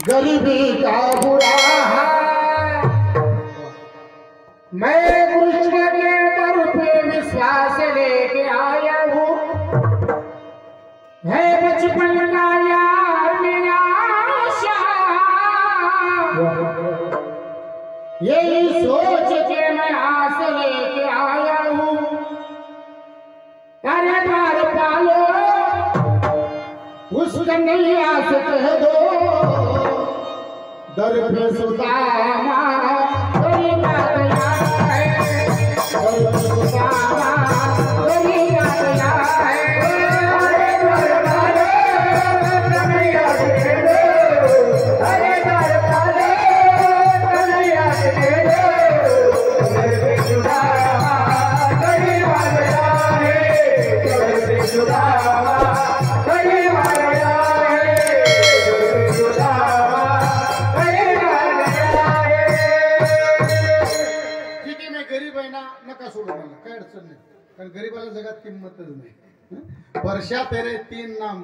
गरीबी का बुरा है, मैं कृष्ण के दर पे विश्वास लेके आया हूँ। है बचपन का यार मेरा श्याम, यही सोच के मैं आस लेके आया हूँ। अरे द्वार पालो उसका नहीं आस कह दो, दर पे सुदामा गरीबा गया है, दर पे सुदामा गरीबा गया है। अरे दर पालो कन्हैया दे दो, अरे दर पालो कन्हैया दे दो, दर पे सुदामा गरीबा गया है, दर पे सुदामा गरीबा गया है, दर पे सुदामा गरीब आहे ना, नका सोडू मला, काय अडचण नाही, कारण गरीबाला जगात किंमतच नाही। वर्षा तेरे तीन नाम